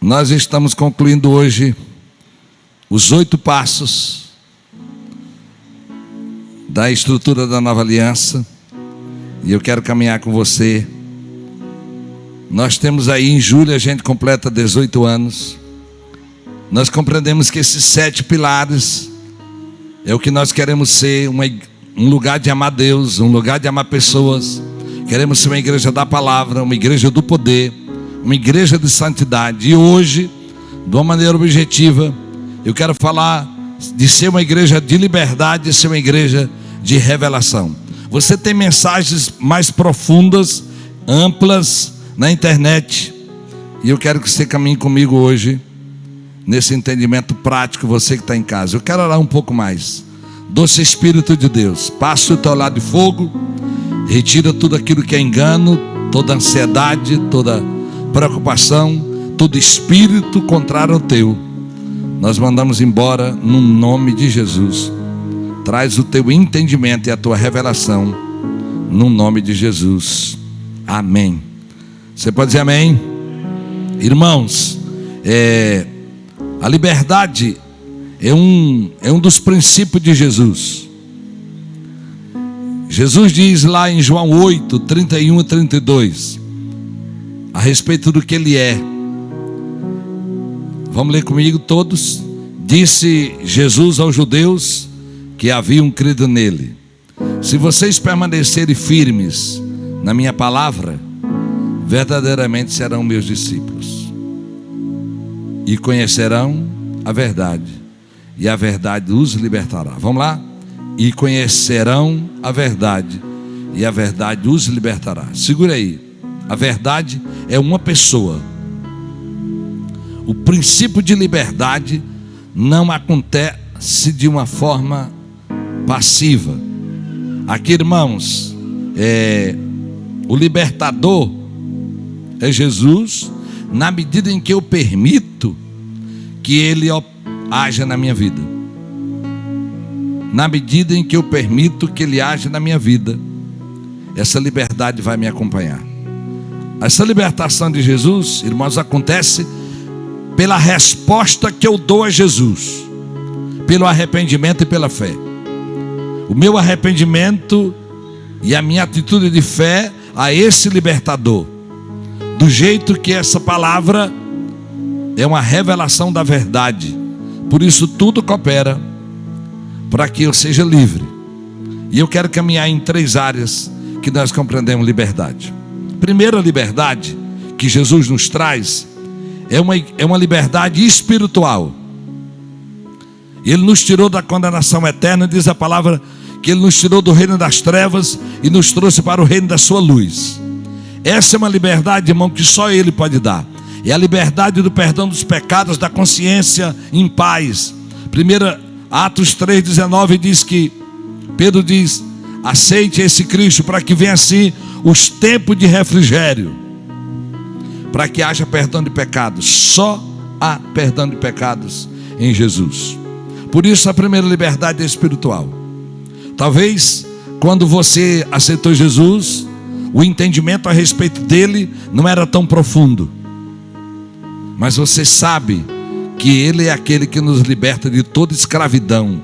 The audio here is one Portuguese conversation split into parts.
Nós estamos concluindo hoje os 8 passos da estrutura da nova aliança, e eu quero caminhar com você. Nós temos aí em julho, a gente completa 18 anos. Nós compreendemos que esses 7 pilares é o que nós queremos ser, um lugar de amar Deus, um lugar de amar pessoas. Queremos ser uma igreja da palavra, uma igreja do poder, uma igreja de santidade. E hoje, de uma maneira objetiva, eu quero falar de ser uma igreja de liberdade, de ser uma igreja de revelação. Você tem mensagens mais profundas, amplas na internet, e eu quero que você caminhe comigo hoje nesse entendimento prático. Você que está em casa, eu quero orar um pouco mais. Doce Espírito de Deus, passa o teu lado de fogo, retira tudo aquilo que é engano, toda ansiedade, toda preocupação, todo espírito contrário ao teu. Nós mandamos embora no nome de Jesus. Traz o teu entendimento e a tua revelação no nome de Jesus. Amém. Você pode dizer amém? Irmãos, a liberdade é um dos princípios de Jesus. Jesus diz lá em João 8, 31 e 32, a respeito do que Ele é. Vamos ler comigo todos. Disse Jesus aos judeus que haviam crido nele: se vocês permanecerem firmes na minha palavra, verdadeiramente serão meus discípulos, e conhecerão a verdade, e a verdade os libertará. Vamos lá? E conhecerão a verdade, e a verdade os libertará. Segura aí. A verdade é uma pessoa. O princípio de liberdade não acontece de uma forma passiva. Aqui, irmãos, o libertador é Jesus, na medida em que eu permito que Ele haja na minha vida. Na medida em que eu permito que Ele haja na minha vida, essa liberdade vai me acompanhar. Essa libertação de Jesus, irmãos, acontece pela resposta que eu dou a Jesus, pelo arrependimento e pela fé. O meu arrependimento e a minha atitude de fé a esse libertador, do jeito que essa palavra é uma revelação da verdade. Por isso tudo coopera para que eu seja livre. E eu quero caminhar em 3 áreas que nós compreendemos liberdade. Primeira liberdade que Jesus nos traz é uma liberdade espiritual. Ele nos tirou da condenação eterna. Diz a palavra que Ele nos tirou do reino das trevas e nos trouxe para o reino da sua luz. Essa é uma liberdade, irmão, que só Ele pode dar. É a liberdade do perdão dos pecados, da consciência em paz. 1 Atos 3,19 diz que Pedro diz: aceite esse Cristo, para que venha assim os tempos de refrigério, para que haja perdão de pecados. Só há perdão de pecados em Jesus. Por isso a primeira liberdade é espiritual. Talvez quando você aceitou Jesus, o entendimento a respeito dele não era tão profundo, mas você sabe que Ele é aquele que nos liberta de toda escravidão.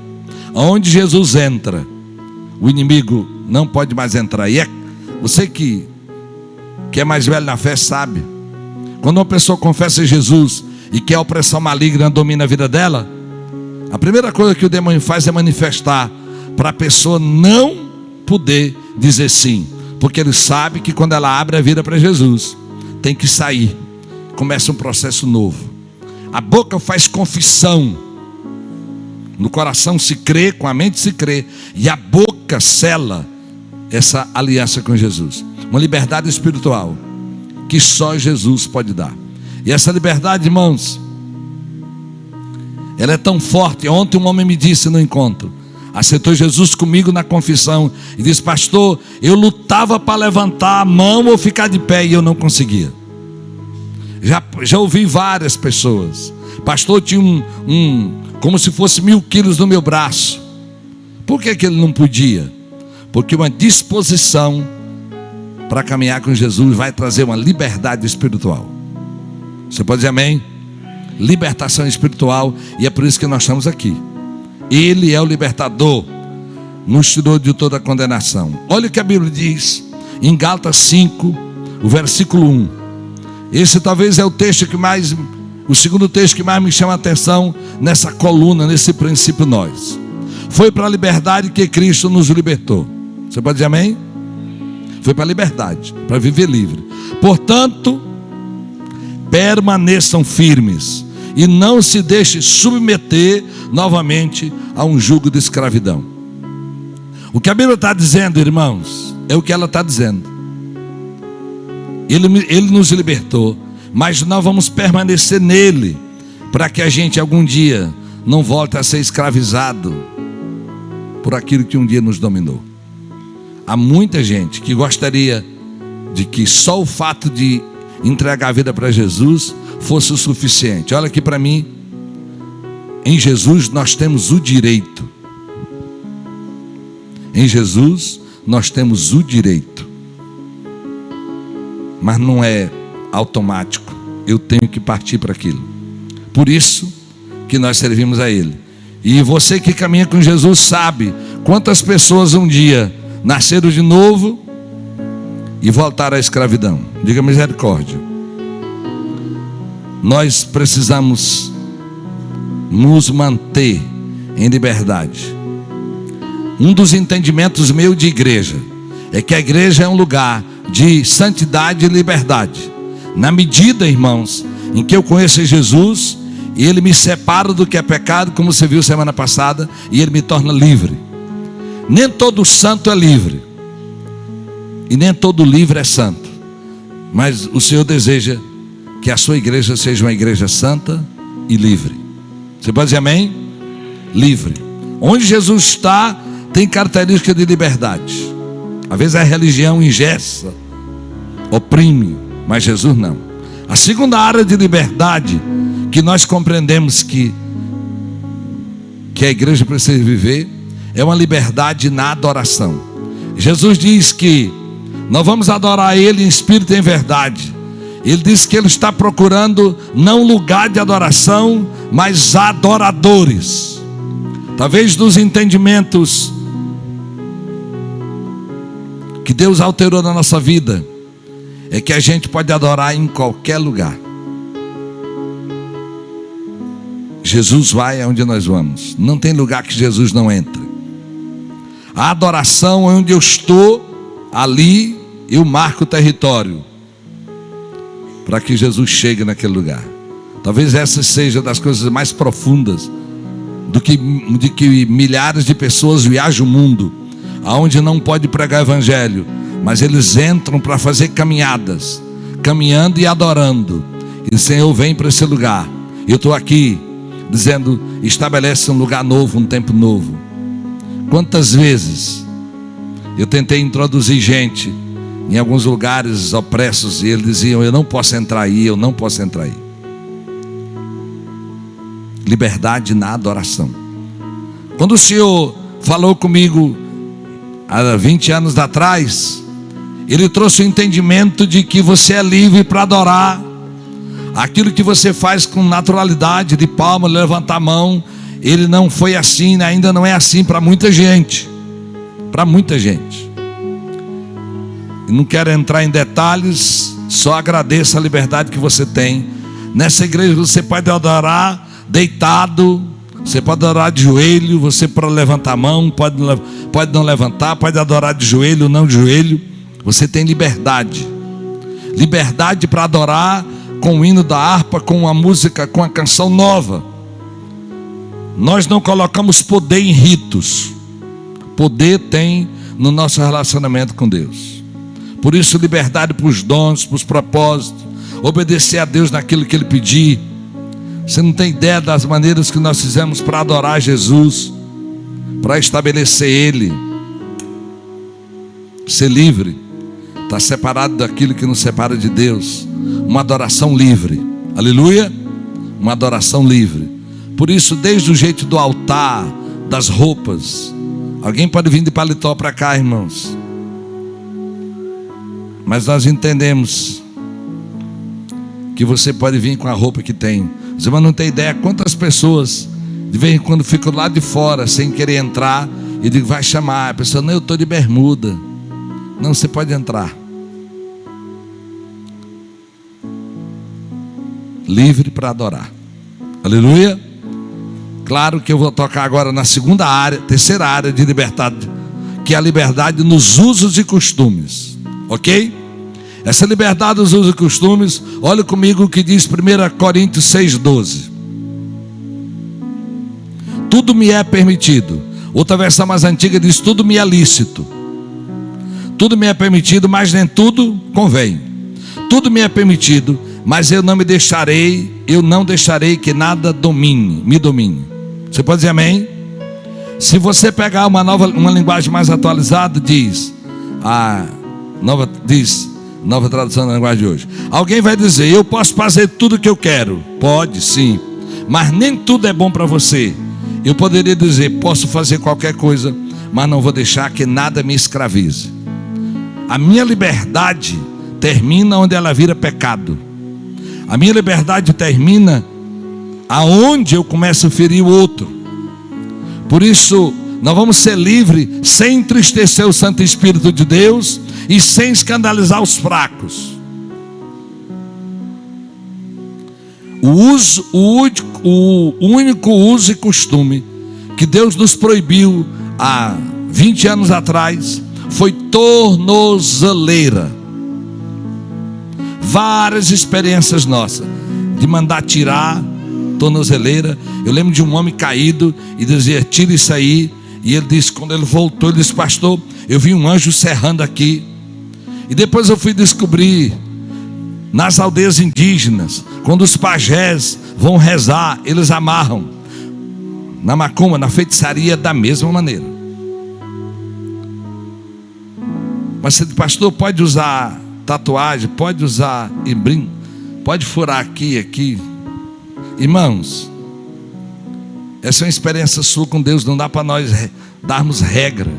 Onde Jesus entra, o inimigo não pode mais entrar. E você que é mais velho na fé sabe, quando uma pessoa confessa Jesus e que a opressão maligna domina a vida dela, a primeira coisa que o demônio faz é manifestar para a pessoa não poder dizer sim, porque ele sabe que quando ela abre a vida para Jesus, tem que sair. Começa um processo novo. A boca faz confissão, no coração se crê, com a mente se crê, e a boca sela essa aliança com Jesus. Uma liberdade espiritual que só Jesus pode dar. E essa liberdade, irmãos, ela é tão forte. Ontem um homem me disse no encontro, aceitou Jesus comigo na confissão, e disse: pastor, eu lutava para levantar a mão ou ficar de pé e eu não conseguia. Já ouvi várias pessoas: pastor, tinha como se fosse 1000 quilos no meu braço. Por que ele não podia? Porque uma disposição para caminhar com Jesus vai trazer uma liberdade espiritual. Você pode dizer amém? libertação espiritual, e é por isso que nós estamos aqui. Ele é o libertador, nos tirou de toda a condenação. Olha o que a Bíblia diz em Gálatas 5, o versículo 1. Esse talvez é o texto que mais, o segundo texto que mais me chama a atenção nessa coluna, nesse princípio nós. Foi para a liberdade que Cristo nos libertou. Você pode dizer amém? Foi para a liberdade, para viver livre. Portanto, permaneçam firmes e não se deixem submeter novamente a um jugo de escravidão. O que a Bíblia está dizendo, irmãos, é o que ela está dizendo. Ele nos libertou, mas nós vamos permanecer nele, para que a gente algum dia não volte a ser escravizado por aquilo que um dia nos dominou. Há muita gente que gostaria de que só o fato de entregar a vida para Jesus fosse o suficiente. Olha aqui para mim, em Jesus nós temos o direito. Em Jesus nós temos o direito, mas não é automático. Eu tenho que partir para aquilo. Por isso que nós servimos a Ele. E você que caminha com Jesus sabe quantas pessoas um dia nasceram de novo e voltaram à escravidão. Diga misericórdia. Nós precisamos nos manter em liberdade. Um dos entendimentos meu de igreja é que a igreja é um lugar de santidade e liberdade. Na medida, irmãos, em que eu conheço Jesus, Ele me separa do que é pecado, como você viu semana passada, e Ele me torna livre. Nem todo santo é livre, e nem todo livre é santo, mas o Senhor deseja que a sua igreja seja uma igreja santa e livre. Você pode dizer amém? Livre. Onde Jesus está, tem característica de liberdade. Às vezes a religião engessa, oprime, mas Jesus não. A segunda área de liberdade que nós compreendemos que a igreja precisa viver é uma liberdade na adoração. Jesus diz que nós vamos adorar Ele em espírito e em verdade. Ele diz que Ele está procurando não lugar de adoração, mas adoradores. Talvez dos entendimentos que Deus alterou na nossa vida é que a gente pode adorar em qualquer lugar. Jesus vai aonde nós vamos. Não tem lugar que Jesus não entre. A adoração é onde eu estou, ali eu marco o território para que Jesus chegue naquele lugar. Talvez essa seja das coisas mais profundas de que milhares de pessoas viajam o mundo, aonde não pode pregar o evangelho, mas eles entram para fazer caminhadas, caminhando e adorando. E o Senhor vem para esse lugar. Eu estou aqui dizendo, estabelece um lugar novo, um tempo novo. Quantas vezes eu tentei introduzir gente em alguns lugares opressos, e eles diziam, eu não posso entrar aí, eu não posso entrar aí. Liberdade na adoração. Quando o Senhor falou comigo há 20 anos atrás, Ele trouxe o entendimento de que você é livre para adorar aquilo que você faz com naturalidade, de palma, levantar a mão. Ele não foi assim, ainda não é assim para muita gente. Para muita gente. E não quero entrar em detalhes, só agradeço a liberdade que você tem. Nessa igreja você pode adorar deitado, você pode adorar de joelho, você pode levantar a mão, pode não levantar, pode adorar de joelho, não de joelho. Você tem liberdade. Liberdade para adorar com o hino da harpa, com a música, com a canção nova. Nós não colocamos poder em ritos. Poder tem no nosso relacionamento com Deus. Por isso, liberdade para os dons, para os propósitos, obedecer a Deus naquilo que Ele pedir. Você não tem ideia das maneiras que nós fizemos para adorar Jesus, para estabelecer Ele. Ser livre, estar separado daquilo que nos separa de Deus. Uma adoração livre, aleluia, uma adoração livre. Por isso, desde o jeito do altar, das roupas, alguém pode vir de paletó para cá, irmãos, mas nós entendemos que você pode vir com a roupa que tem. Os irmãos não têm ideia quantas pessoas de vez em quando ficam lá de fora sem querer entrar e digo, vai chamar. A pessoa, não, eu estou de bermuda. Não, você pode entrar. Livre para adorar. Aleluia. Claro que eu vou tocar agora na segunda área, terceira área de liberdade, que é a liberdade nos usos e costumes. Ok? Essa liberdade dos usos e costumes, olha comigo o que diz 1 Coríntios 6,12. Tudo me é permitido. Outra versão mais antiga diz, tudo me é lícito. Tudo me é permitido, mas nem tudo convém. Tudo me é permitido, mas eu não deixarei que nada me domine. Você pode dizer amém? Se você pegar uma linguagem mais atualizada, diz nova tradução da linguagem de hoje. Alguém vai dizer, eu posso fazer tudo o que eu quero. Pode, sim, mas nem tudo é bom para você. Eu poderia dizer, posso fazer qualquer coisa, mas não vou deixar que nada me escravize. A minha liberdade termina onde ela vira pecado. A minha liberdade termina aonde eu começo a ferir o outro. Por isso, nós vamos ser livres sem entristecer o Santo Espírito de Deus e sem escandalizar os fracos. O único uso e costume que Deus nos proibiu há 20 anos atrás foi tornozeleira. Várias experiências nossas de mandar tirar tornozeleira. Eu lembro de um homem caído e dizia, tira isso aí. E ele disse, quando ele voltou, ele disse, pastor, eu vi um anjo serrando aqui. E depois eu fui descobrir, nas aldeias indígenas, quando os pajés vão rezar, eles amarram na macumba, na feitiçaria, da mesma maneira. Mas você diz, pastor, pode usar tatuagem, pode usar brinco, pode furar aqui. Irmãos, essa é uma experiência sua com Deus, não dá para nós darmos regra.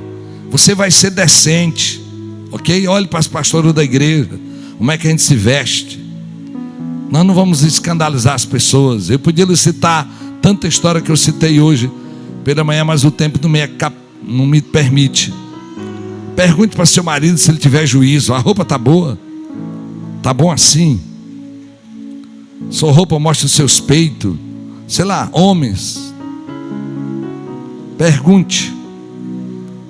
Você vai ser decente, ok? Olhe para os pastores da igreja, como é que a gente se veste. Nós não vamos escandalizar as pessoas. Eu podia lhe citar tanta história que eu citei hoje pela manhã, mas o tempo não me permite. Pergunte para seu marido se ele tiver juízo. A roupa está boa? Está bom assim? Sua roupa mostra os seus peitos. Sei lá, homens, pergunte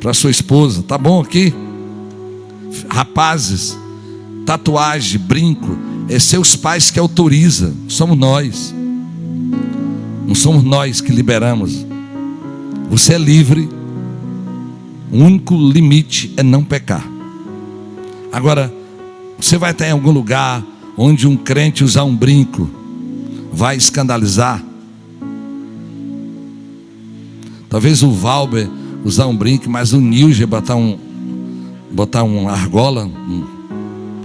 para sua esposa, está bom aqui? Rapazes, tatuagem, brinco, é seus pais que autorizam, somos nós. Não somos nós que liberamos. Você é livre. O único limite é não pecar. Agora, você vai estar em algum lugar onde um crente usar um brinco vai escandalizar. Talvez o Valber usar um brinco, mas o Nilge botar um argola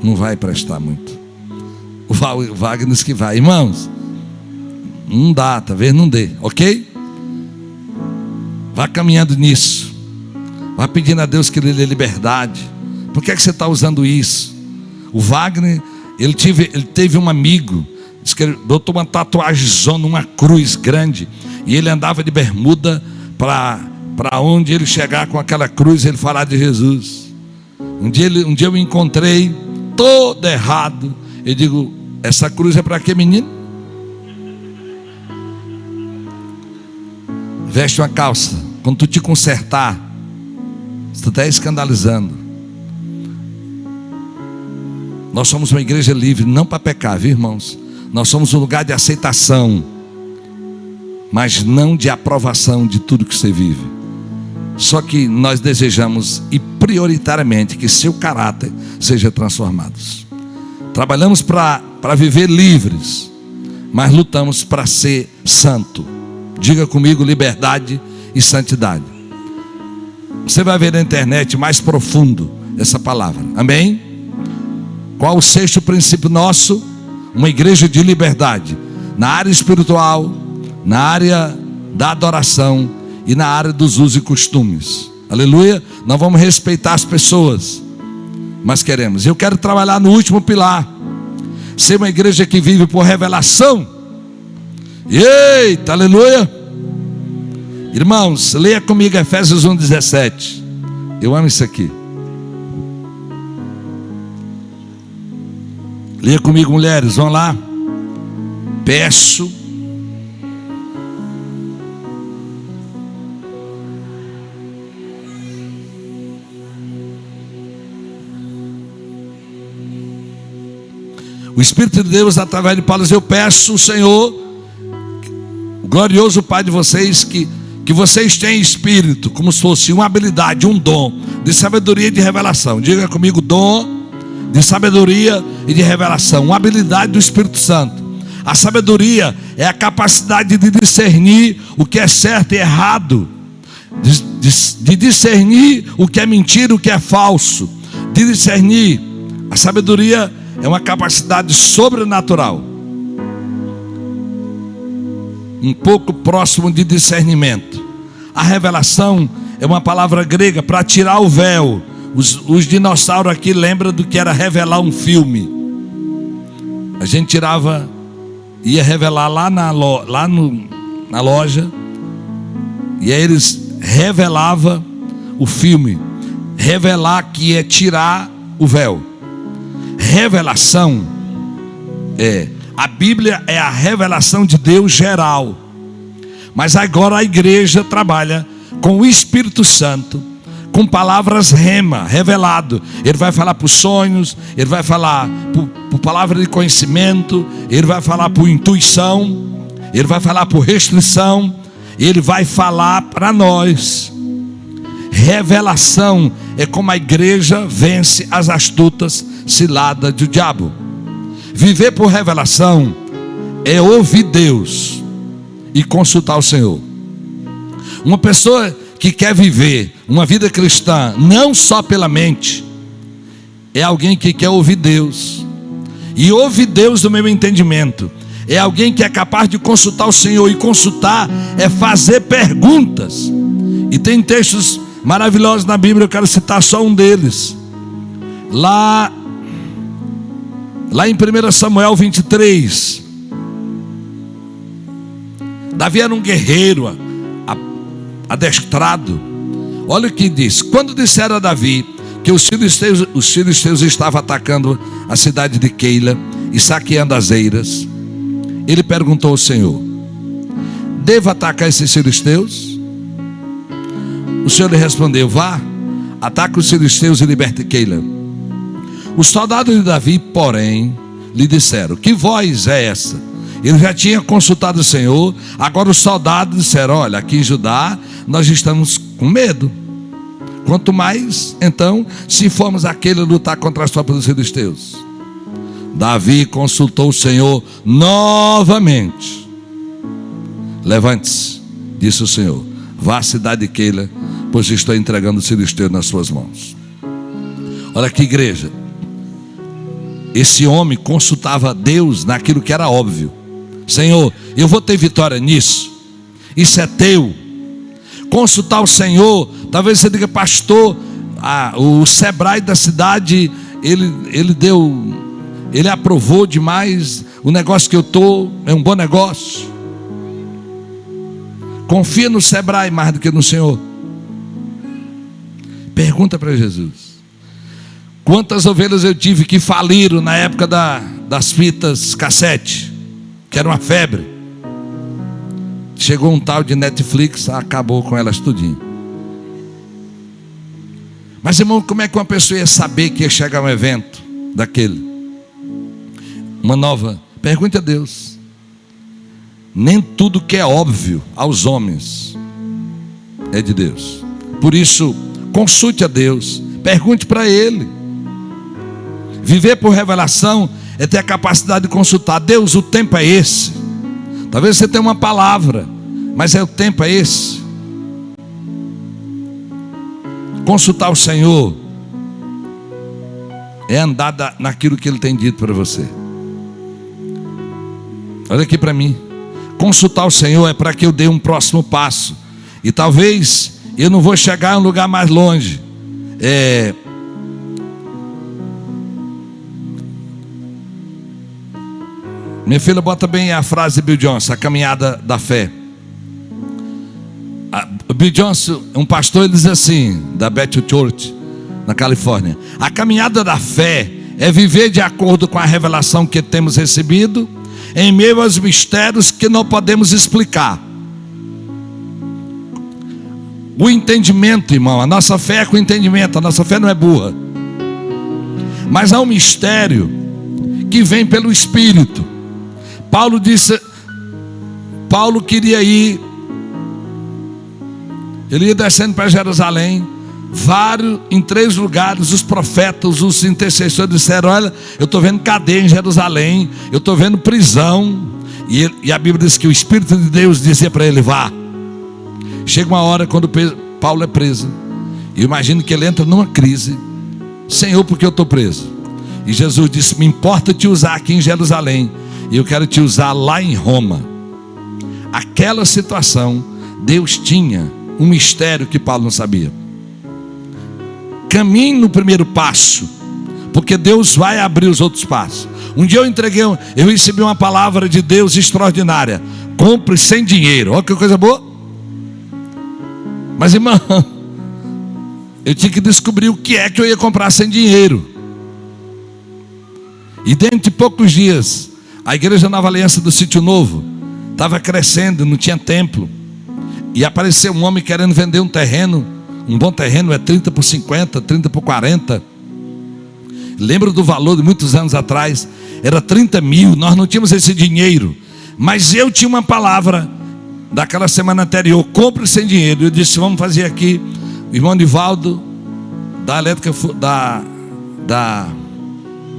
não vai prestar muito. O Wagner disse que vai. Irmãos, não dá, talvez não dê, ok? Vá caminhando nisso. Vá pedindo a Deus que Ele dê liberdade. Por que você está usando isso? O Wagner, ele teve um amigo, disse que ele botou uma tatuagem, uma cruz grande, e ele andava de bermuda para onde ele chegar com aquela cruz, ele falar de Jesus. Um dia eu me encontrei todo errado. Eu digo, essa cruz é para quê, menino? Veste uma calça. Quando tu te consertar, você está escandalizando. Nós somos uma igreja livre, não para pecar, viu, irmãos? Nós somos um lugar de aceitação, mas não de aprovação de tudo que você vive. Só que nós desejamos, e prioritariamente, que seu caráter seja transformado. Trabalhamos para viver livres, mas lutamos para ser santo. Diga comigo, liberdade e santidade. Você vai ver na internet mais profundo essa palavra, amém? Qual o sexto princípio nosso? Uma igreja de liberdade, na área espiritual, na área da adoração e na área dos usos e costumes. Aleluia. Nós vamos respeitar as pessoas, mas eu quero trabalhar no último pilar, ser uma igreja que vive por revelação Eita, aleluia. Irmãos, leia comigo Efésios 1:17. Eu amo isso aqui. Leia comigo, mulheres, vão lá. Peço o Espírito de Deus, através de Paulo, eu peço ao Senhor, o glorioso Pai de vocês, que vocês tenham espírito, como se fosse uma habilidade, um dom de sabedoria e de revelação. Diga comigo, dom de sabedoria e de revelação, uma habilidade do Espírito Santo. A sabedoria é a capacidade de discernir o que é certo e errado, de discernir o que é mentira e o que é falso, de discernir. A sabedoria é uma capacidade sobrenatural, um pouco próximo de discernimento. A revelação é uma palavra grega para tirar o véu. Os dinossauros aqui lembram do que era revelar um filme. A gente tirava, ia revelar lá na loja, e aí eles revelavam o filme. Revelar que é tirar o véu. Revelação a Bíblia é a revelação de Deus geral, mas agora a igreja trabalha com o Espírito Santo, com palavras rema, revelado. Ele vai falar por sonhos, ele vai falar por palavra de conhecimento, ele vai falar por intuição, ele vai falar por restrição, ele vai falar para nós. Revelação é como a igreja vence as astutas ciladas do diabo. Viver por revelação é ouvir Deus e consultar o Senhor. Uma pessoa que quer viver uma vida cristã não só pela mente, é alguém que quer ouvir Deus. E ouvir Deus do meu entendimento é alguém que é capaz de consultar o Senhor. E consultar é fazer perguntas. E tem textos maravilhosos na Bíblia, eu quero citar só um deles. Lá em 1 Samuel 23, Davi era um guerreiro adestrado. Olha o que diz: quando disseram a Davi que os filisteus estavam atacando a cidade de Keila e saqueando as eiras, ele perguntou ao Senhor: devo atacar esses filisteus? O Senhor lhe respondeu: vá, ataque os filisteus e liberte Keila. Os soldados de Davi, porém, lhe disseram: que voz é essa? Ele já tinha consultado o Senhor. Agora os soldados disseram: olha, aqui em Judá nós estamos com medo. Quanto mais, então, se formos aquele lutar contra as tropas dos filisteus. Davi consultou o Senhor novamente. Levante-se, disse o Senhor, vá à cidade de Keila, pois estou entregando os filisteus nas suas mãos. Olha que igreja. Esse homem consultava Deus naquilo que era óbvio. Senhor, eu vou ter vitória nisso. Isso é teu. Consultar o Senhor. Talvez você diga: pastor, o Sebrae da cidade, ele aprovou demais. O negócio que eu estou é um bom negócio. Confia no Sebrae mais do que no Senhor. Pergunta para Jesus: quantas ovelhas eu tive que faliram na época das fitas cassete, que era uma febre. Chegou um tal de Netflix, acabou com elas tudinho. Mas irmão, como é que uma pessoa ia saber que ia chegar um evento daquele? Uma nova. Pergunte a Deus. Nem tudo que é óbvio aos homens é de Deus. Por isso, consulte a Deus, pergunte para Ele. Viver por revelação é ter a capacidade de consultar. Deus, o tempo é esse. Talvez você tenha uma palavra, mas o tempo é esse. Consultar o Senhor é andar naquilo que Ele tem dito para você. Olha aqui para mim. Consultar o Senhor é para que eu dê um próximo passo. E talvez eu não vou chegar a um lugar mais longe. Minha filha, bota bem a frase de Bill Johnson, a caminhada da fé. Bill Johnson, um pastor, ele diz assim, da Bethel Church, na Califórnia: a caminhada da fé é viver de acordo com a revelação que temos recebido, em meio aos mistérios que não podemos explicar. O entendimento, irmão, a nossa fé é com entendimento, a nossa fé não é burra. Mas há um mistério que vem pelo Espírito. Paulo disse, Paulo queria ir, ele ia descendo para Jerusalém, em 3 lugares, os profetas, os intercessores disseram: olha, eu estou vendo cadeia em Jerusalém, eu estou vendo prisão, e a Bíblia diz que o Espírito de Deus dizia para ele: vá. Chega uma hora quando Paulo é preso, e eu imagino que ele entra numa crise: Senhor, por que eu estou preso? E Jesus disse: me importa te usar aqui em Jerusalém, e eu quero te usar lá em Roma. Aquela situação, Deus tinha um mistério que Paulo não sabia. Caminhe no primeiro passo, porque Deus vai abrir os outros passos. Um dia eu recebi uma palavra de Deus extraordinária: compre sem dinheiro. Olha que coisa boa. Mas, irmão, eu tinha que descobrir o que é que eu ia comprar sem dinheiro. E dentro de poucos dias, a igreja Nova Aliança do Sítio Novo estava crescendo, não tinha templo. E apareceu um homem querendo vender um terreno. Um bom terreno é 30 por 50, 30 por 40. Lembro do valor de muitos anos atrás, era 30 mil, nós não tínhamos esse dinheiro. Mas eu tinha uma palavra daquela semana anterior: compre sem dinheiro. Eu disse: vamos fazer aqui. O irmão Nivaldo, da elétrica, da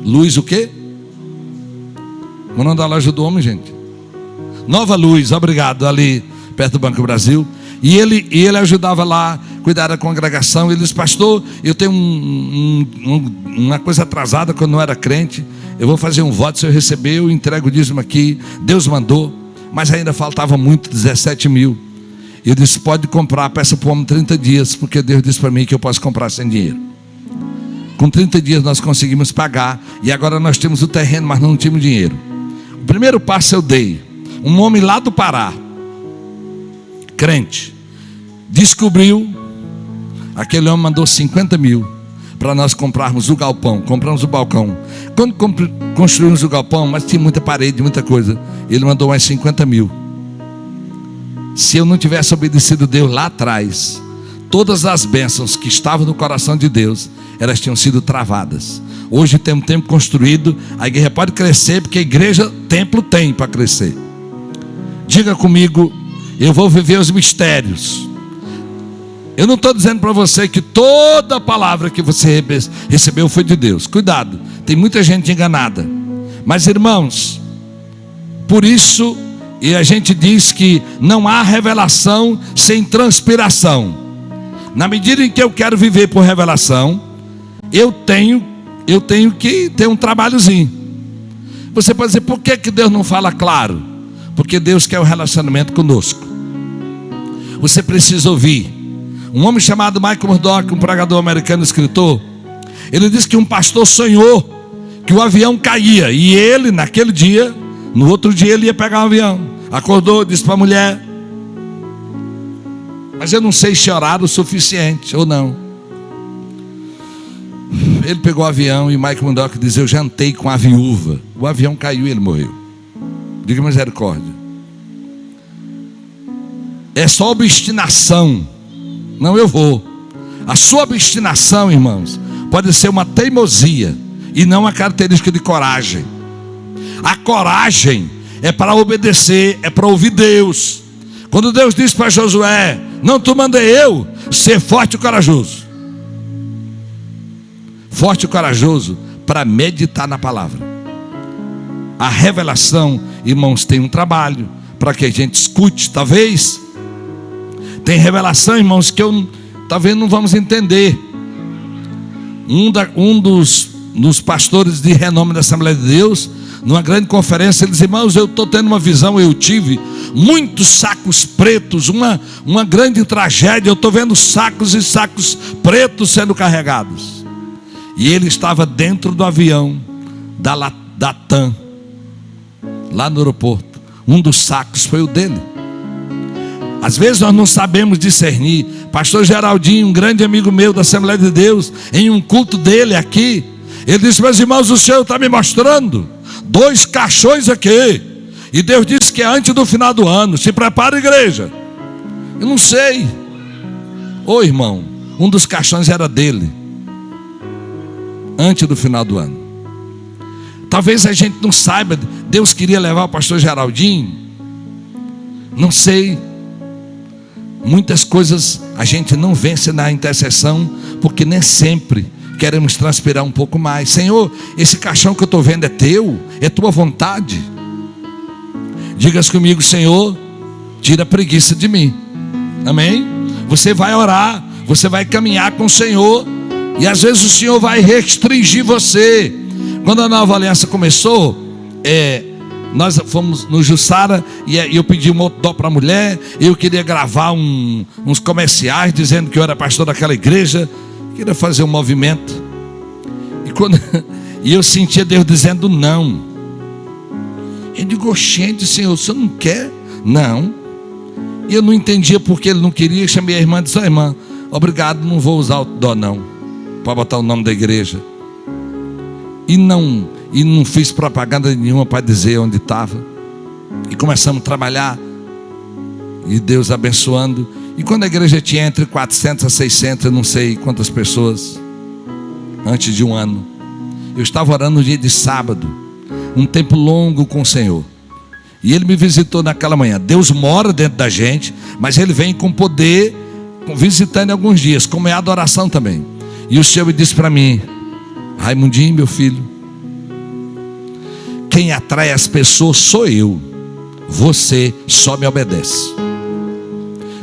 Luz, o quê? O nome da loja do homem, gente? Nova Luz, obrigado, ali perto do Banco do Brasil. E ele ajudava lá, cuidar da congregação. Ele disse: pastor, eu tenho uma coisa atrasada quando não era crente. Eu vou fazer um voto, se eu receber, eu entrego o dízimo aqui. Deus mandou, mas ainda faltava muito, 17 mil. Eu disse: pode comprar, peça para o homem 30 dias, porque Deus disse para mim que eu posso comprar sem dinheiro. Com 30 dias nós conseguimos pagar, e agora nós temos o terreno, mas não tínhamos dinheiro. O primeiro passo eu dei. Um homem lá do Pará, crente, descobriu. Aquele homem mandou 50 mil para nós comprarmos o galpão. Compramos o balcão. Quando construímos o galpão, mas tinha muita parede, muita coisa, ele mandou mais 50 mil. Se eu não tivesse obedecido Deus lá atrás, todas as bênçãos que estavam no coração de Deus, elas tinham sido travadas. Hoje tem um templo construído, a igreja pode crescer, porque a igreja, templo tem para crescer. Diga comigo: eu vou viver os mistérios. Eu não estou dizendo para você que toda palavra que você recebeu foi de Deus. Cuidado, tem muita gente enganada. Mas, irmãos, por isso, e a gente diz que não há revelação sem transpiração. Na medida em que eu quero viver por revelação, eu tenho que ter um trabalhozinho. Você pode dizer: por que Deus não fala claro? Porque Deus quer um relacionamento conosco. Você precisa ouvir. Um homem chamado Michael Murdock, um pregador americano, escritor, ele disse que um pastor sonhou que o avião caía, e ele, naquele dia, no outro dia, ele ia pegar um avião. Acordou, disse para a mulher: mas eu não sei se oraram o suficiente ou não. Ele pegou o avião, e Michael Murdock diz: eu jantei com a viúva. O avião caiu e ele morreu. Diga misericórdia. É só obstinação. Não, eu vou. A sua obstinação, irmãos, pode ser uma teimosia e não uma característica de coragem. A coragem é para obedecer, é para ouvir Deus. Quando Deus disse para Josué: não tu mandei eu, ser forte e corajoso. Forte e corajoso para meditar na palavra. A revelação, irmãos, tem um trabalho para que a gente escute. Talvez tem revelação, irmãos, que talvez não vamos entender. Um dos pastores de renome da Assembleia de Deus, numa grande conferência, ele disse: irmãos, eu estou tendo uma visão, eu tive muitos sacos pretos, uma grande tragédia. Eu estou vendo sacos e sacos pretos sendo carregados. E ele estava dentro do avião da TAM. lá no aeroporto. Um dos sacos foi o dele. Às vezes nós não sabemos discernir. Pastor Geraldinho, um grande amigo meu da Assembleia de Deus, em um culto dele aqui, ele disse: meus irmãos, o Senhor está me mostrando 2 caixões aqui, e Deus disse que é antes do final do ano. Se prepara, igreja. Eu não sei. Ô irmão, um dos caixões era dele, antes do final do ano. Talvez a gente não saiba. Deus queria levar o pastor Geraldinho, não sei. Muitas coisas a gente não vence na intercessão, porque nem sempre queremos transpirar um pouco mais. Senhor, esse caixão que eu estou vendo é teu? É tua vontade? Digas comigo: Senhor, tira a preguiça de mim. Amém? Você vai orar, você vai caminhar com o Senhor, e às vezes o Senhor vai restringir você. Quando a Nova Aliança começou, nós fomos no Jussara, e eu pedi um outdoor para a mulher. Eu queria gravar uns comerciais dizendo que eu era pastor daquela igreja, queria fazer um movimento. E eu sentia Deus dizendo não. Eu digo: gente, Senhor, o Senhor não quer? Não. E eu não entendia porque Ele não queria. Chamei a irmã e disse: irmã, obrigado, não vou usar o outdoor não, para botar o nome da igreja. E não fiz propaganda nenhuma para dizer onde estava. E começamos a trabalhar, e Deus abençoando. E quando a igreja tinha entre 400 a 600, eu não sei quantas pessoas, antes de um ano, eu estava orando no dia de sábado, um tempo longo com o Senhor, e Ele me visitou naquela manhã. Deus mora dentro da gente, mas Ele vem com poder, visitando em alguns dias, como é a adoração também. E o Senhor me disse para mim: Raimundinho, meu filho, quem atrai as pessoas sou eu, você só me obedece.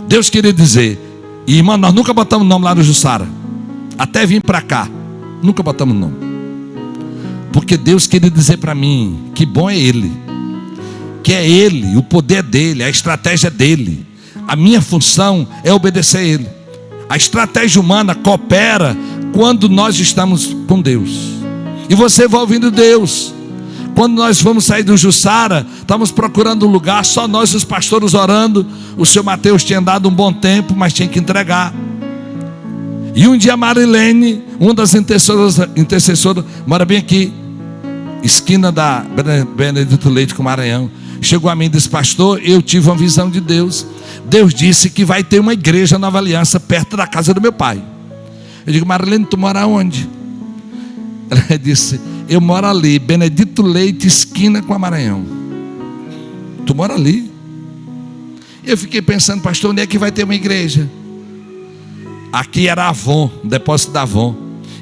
Deus queria dizer, e irmão, nós nunca botamos nome lá no Jussara, até vim para cá, nunca botamos nome, porque Deus queria dizer para mim que bom é Ele, que é Ele, o poder dEle, a estratégia dEle. A minha função é obedecer a Ele. A estratégia humana coopera quando nós estamos com Deus, e você vai ouvindo Deus. Quando nós vamos sair do Jussara, estamos procurando um lugar, só nós os pastores orando. O seu Mateus tinha dado um bom tempo, mas tinha que entregar. E um dia a Marilene, uma das intercessoras, mora bem aqui, esquina da Benedito Leite com Maranhão, chegou a mim e disse: pastor, eu tive uma visão de Deus. Deus disse que vai ter uma igreja Nova Aliança perto da casa do meu pai. Eu digo: Marilene, tu mora onde? Ela disse: eu moro ali, Benedito Leite, esquina com a Maranhão. Tu mora ali? Eu fiquei pensando: pastor, onde é que vai ter uma igreja? Aqui era Avon, o depósito da Avon,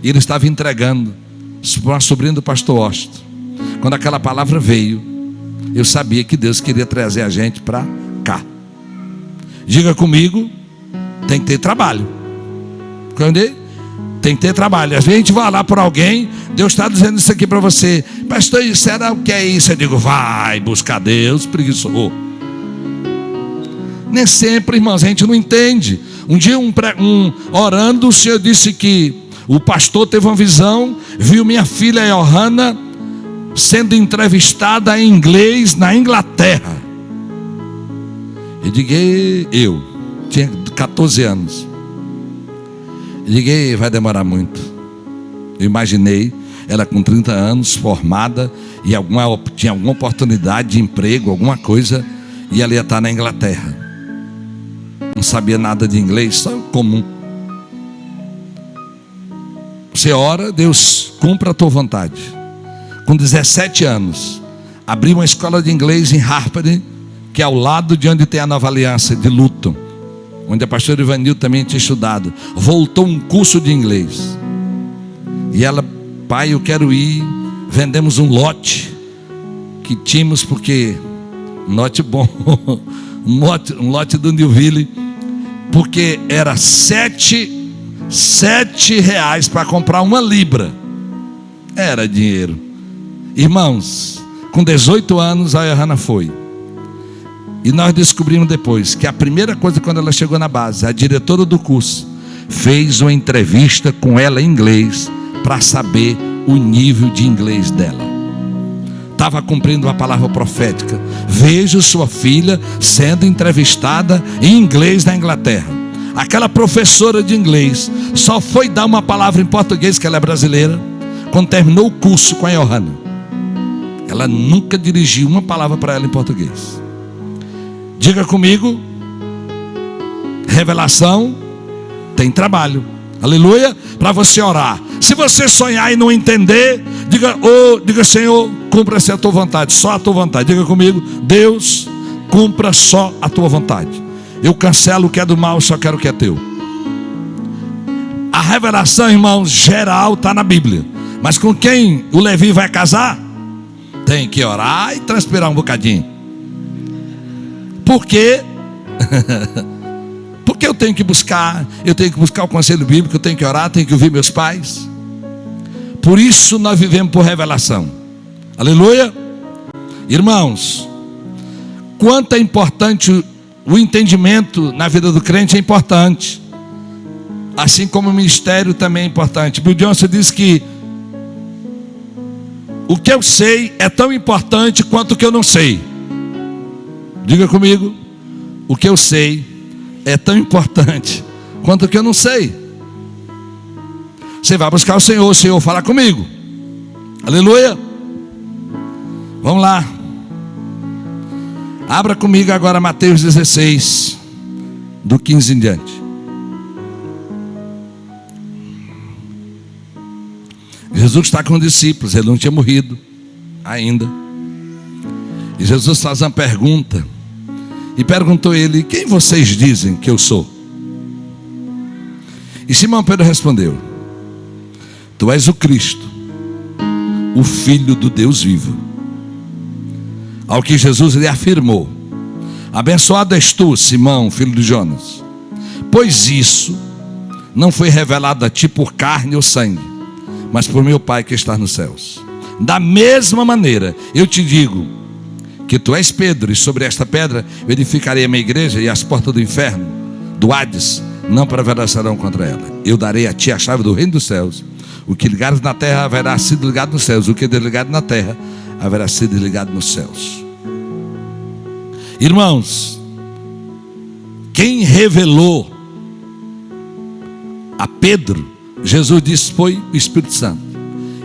e ele estava entregando para uma sobrinha do pastor Osto. Quando aquela palavra veio, eu sabia que Deus queria trazer a gente para cá. Diga comigo: tem que ter trabalho. Entendeu? Tem que ter trabalho. Às vezes a gente vai lá por alguém, Deus está dizendo isso aqui para você: pastor, será que é isso? Eu digo: vai buscar Deus, preguiçoso. Nem sempre, irmãos, a gente não entende. Um dia orando, o Senhor disse que o pastor teve uma visão, viu minha filha Johanna sendo entrevistada em inglês na Inglaterra. Eu digo: eu tinha 14 anos. Eu digo: vai demorar muito. Eu imaginei ela com 30 anos, formada, e tinha alguma oportunidade de emprego, alguma coisa, e ela ia estar na Inglaterra. Não sabia nada de inglês, só comum. Você ora, Deus cumpre a tua vontade. Com 17 anos, abri uma escola de inglês em Harper, que é ao lado de onde tem a Nova Aliança de Luton, onde a pastora Ivanil também tinha estudado. Voltou um curso de inglês. E ela: pai, eu quero ir. Vendemos um lote que tínhamos, porque um lote bom, um lote do Newville, porque era R$7 para comprar uma libra. Era dinheiro. Irmãos, com 18 anos a Johanna foi. E nós descobrimos depois que a primeira coisa, quando ela chegou na base, a diretora do curso fez uma entrevista com ela em inglês para saber o nível de inglês dela. estava cumprindo uma palavra profética. Vejo sua filha sendo entrevistada em inglês na Inglaterra. Aquela professora de inglês só foi dar uma palavra em português, que ela é brasileira, quando terminou o curso com a Johanna. Ela nunca dirigiu uma palavra para ela em português. Diga comigo: revelação tem trabalho. Aleluia. Para você orar. Se você sonhar e não entender, diga: Senhor, cumpra-se a tua vontade, só a tua vontade. Diga comigo: Deus, cumpra só a tua vontade. Eu cancelo o que é do mal, só quero o que é teu. A revelação, irmãos, geral está na Bíblia. Mas com quem o Levi vai casar, tem que orar e transpirar um bocadinho. Por quê? Porque eu tenho que buscar o conselho bíblico, eu tenho que orar, tenho que ouvir meus pais. Por isso nós vivemos por revelação. Aleluia. Irmãos, quanto é importante o entendimento na vida do crente, é importante. Assim como o ministério também é importante. Bill Johnson diz que o que eu sei é tão importante quanto o que eu não sei. Diga comigo: o que eu sei é tão importante quanto o que eu não sei. Você vai buscar o Senhor fala comigo. Aleluia. Vamos lá. Abra comigo agora Mateus 16, do 15 em diante. Jesus está com os discípulos, ele não tinha morrido ainda. E Jesus faz uma pergunta. E perguntou ele: quem vocês dizem que eu sou? E Simão Pedro respondeu: tu és o Cristo, o Filho do Deus vivo. Ao que Jesus lhe afirmou: abençoado és tu, Simão, filho de Jonas, pois isso não foi revelado a ti por carne ou sangue, mas por meu Pai que está nos céus. Da mesma maneira eu te digo que tu és Pedro, e sobre esta pedra eu edificarei a minha igreja, e as portas do inferno, do Hades, não prevalecerão contra ela. Eu darei a ti a chave do reino dos céus. O que ligares na terra haverá sido ligado nos céus, o que desligado na terra haverá sido ligado nos céus. Irmãos, quem revelou a Pedro, Jesus disse, foi o Espírito Santo.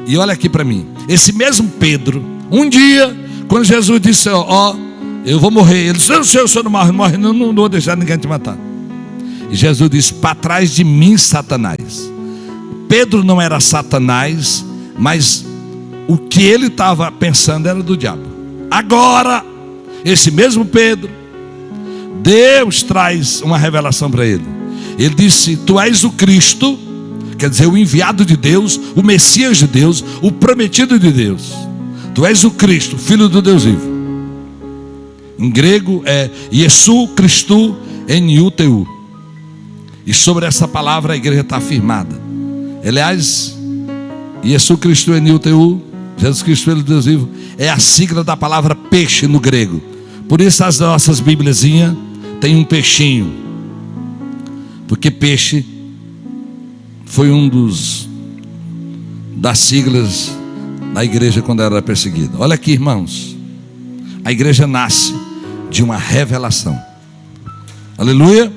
E olha aqui para mim, esse mesmo Pedro, um dia, quando Jesus disse: eu vou morrer, ele disse: o senhor não morre, não vou deixar ninguém te matar. E Jesus disse: para trás de mim, Satanás. Pedro não era Satanás, mas o que ele estava pensando era do diabo. Agora, esse mesmo Pedro, Deus traz uma revelação para ele. Ele disse: tu és o Cristo, quer dizer, o enviado de Deus, o Messias de Deus, o prometido de Deus. Tu és o Cristo, Filho do Deus vivo. Em grego é Iesu Christou en UTU. E sobre essa palavra a igreja está afirmada. Aliás, Iesu Christou en UTU, Jesus Cristo, Filho do Deus vivo, é a sigla da palavra peixe no grego. Por isso as nossas bíbliazinhas tem um peixinho, porque peixe foi das siglas da igreja quando era perseguida. Olha aqui, irmãos, a igreja nasce de uma revelação. Aleluia.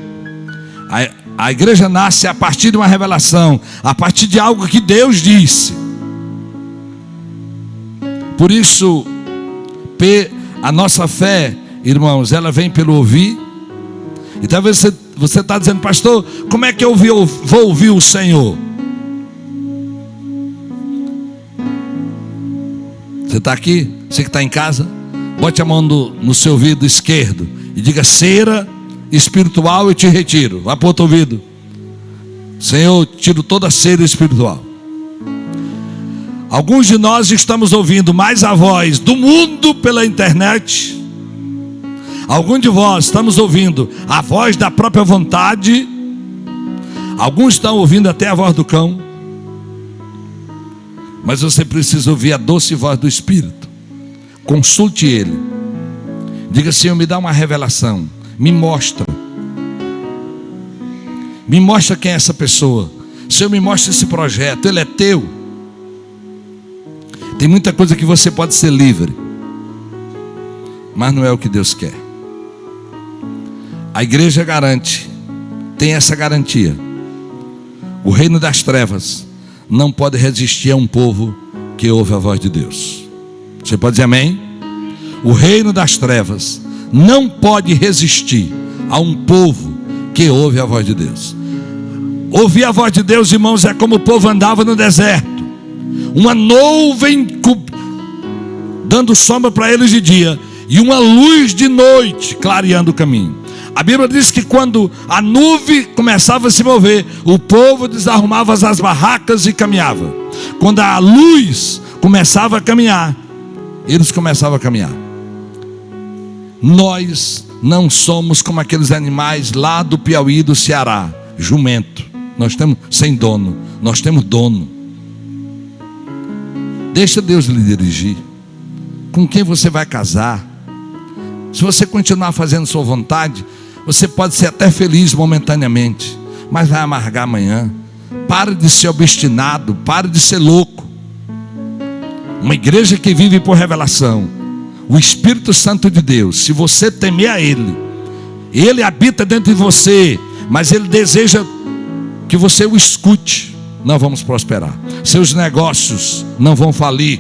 A igreja nasce a partir de uma revelação, a partir de algo que Deus disse. Por isso, a nossa fé, irmãos, ela vem pelo ouvir. E talvez você está dizendo: pastor, como é que eu vou ouvir o Senhor? Você está aqui? Você que está em casa, bote a mão no seu ouvido esquerdo e diga: cera espiritual, eu te retiro. Vai para o outro ouvido: Senhor, tiro toda a cera espiritual. Alguns de nós estamos ouvindo mais a voz do mundo pela internet. Alguns de vós estamos ouvindo a voz da própria vontade. Alguns estão ouvindo até a voz do cão. Mas você precisa ouvir a doce voz do Espírito. Consulte Ele. Diga: Senhor, me dá uma revelação. Me mostra. Me mostra quem é essa pessoa. Senhor, me mostra esse projeto. Ele é teu. Tem muita coisa que você pode ser livre, mas não é o que Deus quer. A igreja garante, tem essa garantia. O reino das trevas não pode resistir a um povo que ouve a voz de Deus. Você pode dizer amém? O reino das trevas não pode resistir a um povo que ouve a voz de Deus. Ouvir a voz de Deus, irmãos, é como o povo andava no deserto. Uma nuvem dando sombra para eles de dia e uma luz de noite clareando o caminho. A Bíblia diz que quando a nuvem começava a se mover, o povo desarrumava as barracas e caminhava. Quando a luz começava a caminhar, eles começavam a caminhar. Nós não somos como aqueles animais lá do Piauí, do Ceará, jumento. Nós temos sem dono, nós temos dono. Deixa Deus lhe dirigir. Com quem você vai casar? Se você continuar fazendo sua vontade, você pode ser até feliz momentaneamente, mas vai amargar amanhã. Pare de ser obstinado, pare de ser louco. Uma igreja que vive por revelação, o Espírito Santo de Deus, se você temer a Ele, Ele habita dentro de você, mas Ele deseja que você o escute. Nós vamos prosperar, seus negócios não vão falir,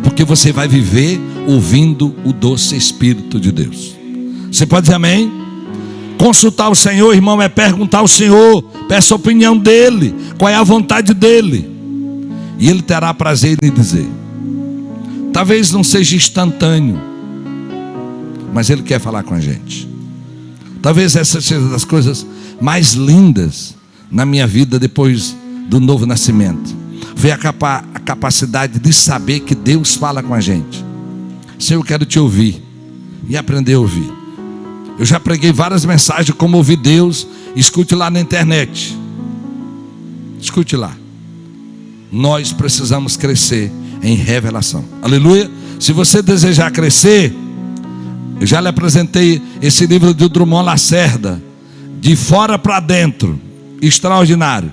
porque você vai viver ouvindo o doce Espírito de Deus. Você pode dizer amém? Consultar o Senhor, irmão, é perguntar ao Senhor, peça a opinião dEle, qual é a vontade dEle, e Ele terá prazer em dizer. Talvez não seja instantâneo, mas Ele quer falar com a gente. Talvez essa seja das coisas mais lindas na minha vida depois do novo nascimento. Foi a capacidade de saber que Deus fala com a gente. Senhor, eu quero te ouvir e aprender a ouvir. Eu já preguei várias mensagens como ouvir Deus. Escute lá na internet. Escute lá. Nós precisamos crescer em revelação. Aleluia. Se você desejar crescer, eu já lhe apresentei esse livro de Drummond Lacerda, De Fora para Dentro. Extraordinário.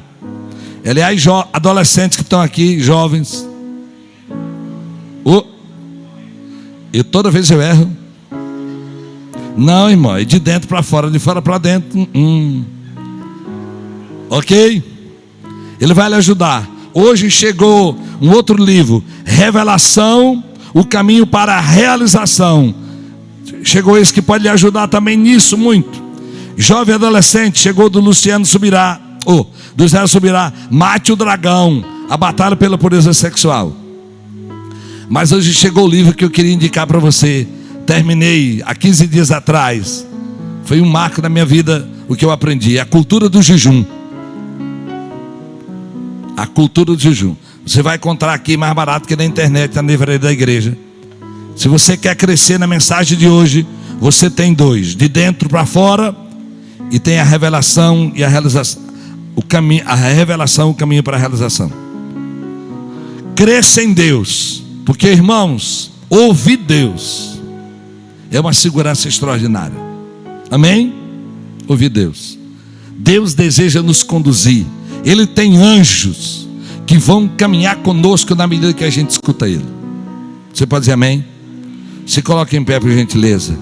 Aliás, adolescentes que estão aqui, jovens. E toda vez eu erro. Não, irmão, é de dentro para fora, de fora para dentro. Ok? Ele vai lhe ajudar. Hoje chegou um outro livro, Revelação, o caminho para a realização. Chegou esse que pode lhe ajudar também nisso muito. Jovem adolescente, chegou do Luciano Subirá, do Zé Subirá, Mate o Dragão, a batalha pela pureza sexual. Mas hoje chegou o livro que eu queria indicar para você. Terminei há 15 dias atrás. Foi um marco na minha vida o que eu aprendi. A cultura do jejum. A cultura do jejum. Você vai encontrar aqui mais barato que na internet, na livraria da igreja. Se você quer crescer na mensagem de hoje, você tem dois: de dentro para fora, e tem a revelação e a realização. O caminho, a revelação, o caminho para a realização. Cresça em Deus, porque, irmãos, ouvir Deus é uma segurança extraordinária. Amém? Ouvir Deus. Deus deseja nos conduzir. Ele tem anjos que vão caminhar conosco na medida que a gente escuta Ele. Você pode dizer amém? Se coloque em pé, por gentileza.